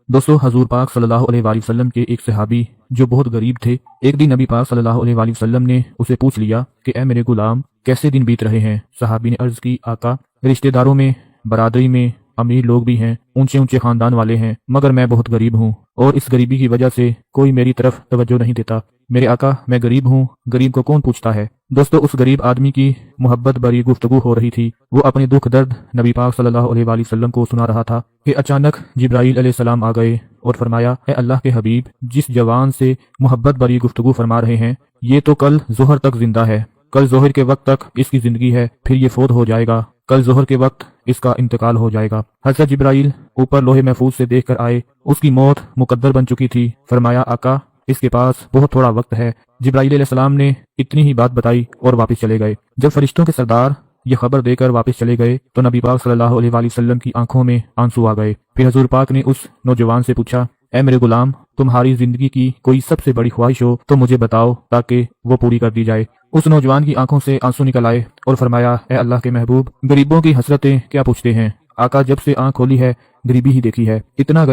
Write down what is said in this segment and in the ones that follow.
दोस्तों, हजूर पाक सल्लल्लाहु अलैहि वसल्लम के एक सहाबी जो बहुत गरीब थे, एक दिन नबी पाक सल्लल्लाहु अलैहि वसल्लम ने उसे पूछ लिया कि ए मेरे गुलाम, कैसे दिन बीत रहे हैं। सहाबी ने अर्ज की, आका, रिश्तेदारों में, बरादरी में अमीर लोग भी हैं, ऊंचे ऊंचे खानदान वाले हैं, मगर मैं बहुत गरीब हूँ और इस गरीबी की वजह से कोई मेरी तरफ तवज्जो नहीं देता। मेरे आका, मैं गरीब हूँ, गरीब को कौन पूछता है। दोस्तों, उस गरीब आदमी की मोहब्बत भरी गुफ्तगू हो रही थी। वो अपने दुख दर्द नबी पाक सल्लल्लाहु अलैहि वसल्लम को सुना रहा था कि अचानक जिब्राईल अलैहिस्सलाम आ गए और फरमाया, ए अल्लाह के हबीब, जिस जवान से मोहब्बत भरी गुफ्तगू फरमा रहे हैं, ये तो कल जोहर तक जिंदा है, कल जोहर के वक्त तक इसकी जिंदगी है, फिर ये फौत हो जाएगा, कल जोहर के वक्त इसका इंतकाल हो जाएगा। हज़रत जिब्राईल ऊपर लोहे महफूज से देख कर आए, उसकी मौत मुकद्दर बन चुकी थी। फरमाया, आका, इसके पास बहुत थोड़ा वक्त है। जिब्राईल अलैहिस्सलाम ने इतनी ही बात बताई और वापस चले गए। जब फरिश्तों के सरदार ये खबर देकर वापस चले गए तो नबी पाक सल्लल्लाहु अलैहि वसल्लम की आंखों में आंसू आ गए। फिर हजूर पाक ने उस नौजवान से पूछा, ए मेरे गुलाम, तुम्हारी जिंदगी की कोई सबसे बड़ी ख्वाहिश हो तो मुझे बताओ ताकि वो पूरी कर दी जाए। उस नौजवान की आंखों से आंसू निकल आए और फरमाया, ए अल्लाह के महबूब, गरीबों की हसरतें क्या पूछते हैं। आका, जब से आंख खोली है गरीबी ही देखी है। इतना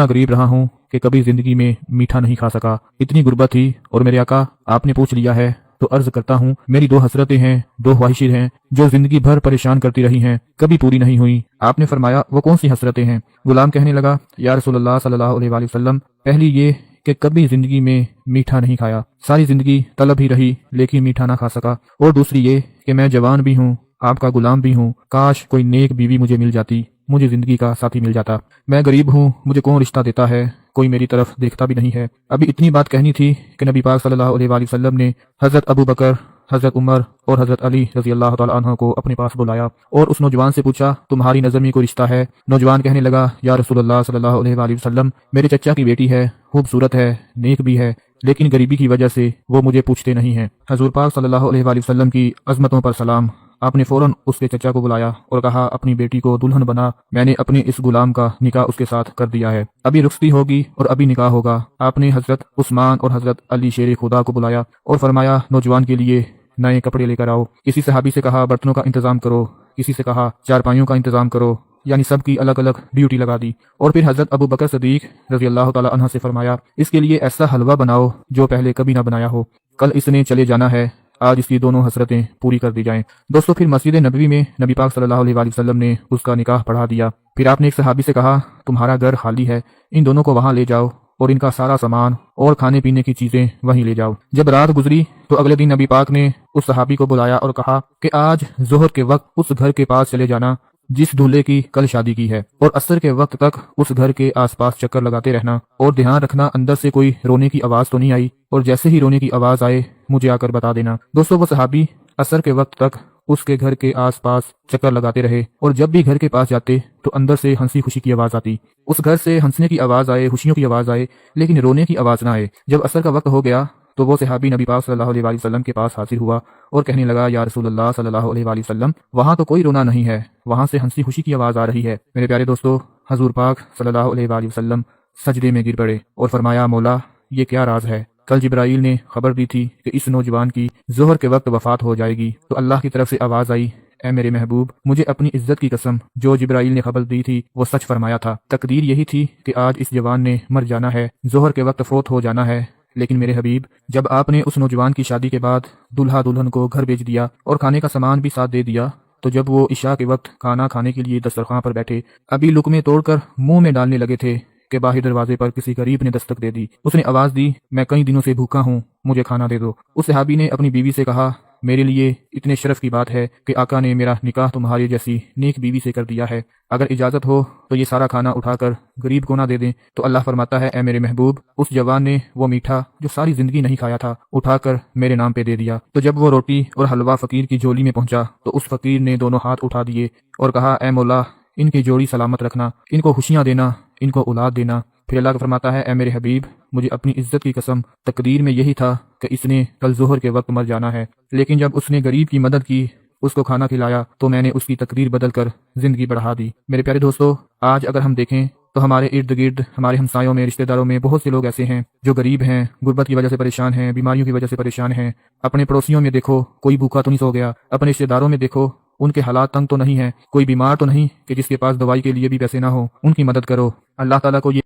गरीब रहा हूँ कि कभी जिंदगी में मीठा नहीं खा सका। इतनी गुर्बत थी और मेरे आका, आपने पूछ लिया है तो अर्ज करता हूँ, मेरी दो हसरतें हैं, दो ख्वाहिशें हैं जो जिंदगी भर परेशान करती रही हैं, कभी पूरी नहीं हुई। आपने फरमाया, वो कौन सी हसरतें हैं। गुलाम कहने लगा, या रसूलुल्लाह सल्लल्लाहु अलैहि वसल्लम, पहली ये कि कभी जिंदगी में मीठा नहीं खाया, सारी जिंदगी तलब ही रही लेकिन मीठा ना खा सका। और दूसरी ये कि मैं जवान भी हूँ, आपका गुलाम भी हूँ, काश कोई नेक बीवी मुझे मिल जाती, मुझे जिंदगी का साथी मिल जाता। मैं गरीब हूँ, मुझे कौन रिश्ता देता है, कोई मेरी तरफ देखता भी नहीं है। अभी इतनी बात कहनी थी कि नबी पाक सल्लल्लाहु अलैहि वसल्लम ने हजरत अबू बकर, हजरत उमर और हजरत अली रजी अल्लाह तआला अन्हु को अपने पास बुलाया और उस नौजवान से पूछा, तुम्हारी नज़र में कोई रिश्ता है। नौजवान कहने लगा, या रसूलुल्लाह सल्लल्लाहु अलैहि वसल्लम, मेरे चचा की बेटी है, खूबसूरत है, नेक भी है, लेकिन गरीबी की वजह से वो मुझे पूछते नहीं हैं। हजूर पाक सल्लल्लाहु अलैहि वसल्लम की अजमतों पर सलाम। आपने फौरन उसके चचा को बुलाया और कहा, अपनी बेटी को दुल्हन बना, मैंने अपने इस गुलाम का निकाह उसके साथ कर दिया है, अभी रुखसती होगी और अभी निकाह होगा। आपने हजरत उस्मान और हजरत अली शेर खुदा को बुलाया और फरमाया, नौजवान के लिए नए कपड़े लेकर आओ। किसी सहाबी से कहा, बर्तनों का इंतजाम करो, किसी से कहा चारपाइयों का इंतजाम करो, यानी सबकी अलग अलग ड्यूटी लगा दी। और फिर हजरत अबू बकर सदीक रजी अल्लाह तआला अन्हु से फरमाया, इसके लिए ऐसा हलवा बनाओ जो पहले कभी ना बनाया हो, कल इसने चले जाना है, आज इसकी दोनों हसरतें पूरी कर दी जाएं। दोस्तों, फिर मस्जिद नबवी में नबी पाक सल्लल्लाहु अलैहि वसल्लम ने उसका निकाह पढ़ा दिया। फिर आपने एक सहाबी से कहा, तुम्हारा घर खाली है, इन दोनों को वहां ले जाओ और इनका सारा सामान और खाने पीने की चीजें वहीं ले जाओ। जब रात गुजरी तो अगले दिन नबी पाक ने उस सहाबी को बुलाया और कहा कि आज जोहर के वक्त उस घर के पास चले जाना जिस दूल्हे की कल शादी की है, और असर के वक्त तक उस घर के आसपास चक्कर लगाते रहना और ध्यान रखना अंदर से कोई रोने की आवाज तो नहीं आई, और जैसे ही रोने की आवाज आए मुझे आकर बता देना। दोस्तों, वो सहाबी असर के वक्त तक उसके घर के आसपास चक्कर लगाते रहे और जब भी घर के पास जाते तो अंदर से हंसी खुशी की आवाज आती। उस घर से हंसने की आवाज आए, खुशियों की आवाज आए, लेकिन रोने की आवाज ना आए। जब असर का वक्त हो गया तो वो सहाबी नबी पाक सल्लल्लाहु अलैहि वसल्लम के पास हाजिर हुआ और कहने लगा, या रसूलुल्लाह सल्लल्लाहु अलैहि वसल्लम, वहां तो कोई रोना नहीं है, वहां से हंसी खुशी की आवाज आ रही है। मेरे प्यारे दोस्तों, हजूर पाक सल्लल्लाहु अलैहि वसल्लम सजदे में गिर पड़े और फरमाया, मौला, ये क्या राज है। कल जिब्राईल ने खबर दी थी कि इस नौजवान की जोहर के वक्त वफात हो जाएगी, तो अल्लाह की तरफ से आवाज आई, ए मेरे महबूब, मुझे अपनी इज्जत की कसम, जो जिब्राईल ने खबर दी थी वो सच फरमाया था। तकदीर यही थी कि आज इस जवान ने मर जाना है, जोहर के वक्त फौत हो जाना है। लेकिन मेरे हबीब, जब आपने उस नौजवान की शादी के बाद दुल्हा दुल्हन को घर भेज दिया और खाने का सामान भी साथ दे दिया, तो जब वो इशा के वक्त खाना खाने के लिए दस्तरखान पर बैठे, अभी लुकमे तोड़कर मुंह में डालने लगे थे कि बाहर दरवाजे पर किसी गरीब ने दस्तक दे दी। उसने आवाज दी, मैं कई दिनों से भूखा हूँ, मुझे खाना दे दो। उस सहाबी ने अपनी बीवी से कहा, मेरे लिए इतने शरफ की बात है कि आका ने मेरा निकाह तुम्हारी जैसी नेक बीवी से कर दिया है, अगर इजाजत हो तो ये सारा खाना उठाकर गरीब को ना दे दें। तो अल्लाह फरमाता है, ए मेरे महबूब, उस जवान ने वो मीठा जो सारी जिंदगी नहीं खाया था उठाकर मेरे नाम पे दे दिया। तो जब वो रोटी और हलवा फकीर की झोली में पहुंचा तो उस फकीर ने दोनों हाथ उठा दिए और कहा, ए मौला, इनकी जोड़ी सलामत रखना, इनको खुशियां देना, इनको औलाद देना। फिर अल्लाह फरमाता है, ए मेरे हबीब, मुझे अपनी इज्जत की कसम, तकदीर में यही था कि इसने कल जोहर के वक्त मर जाना है, लेकिन जब उसने गरीब की मदद की, उसको खाना खिलाया, तो मैंने उसकी तकदीर बदल कर जिंदगी बढ़ा दी। मेरे प्यारे दोस्तों, आज अगर हम देखें तो हमारे इर्द गिर्द, हमारे हमसायों में, रिश्तेदारों में बहुत से लोग ऐसे हैं जो गरीब हैं, गुर्बत की वजह से परेशान हैं, बीमारियों की वजह से परेशान हैं। अपने पड़ोसियों में देखो, कोई भूखा तो नहीं सो गया। अपने रिश्तेदारों में देखो, उनके हालात तंग तो नहीं है, कोई बीमार तो नहीं कि जिसके पास दवाई के लिए भी पैसे ना हो। उनकी मदद करो। अल्लाह ताला को ये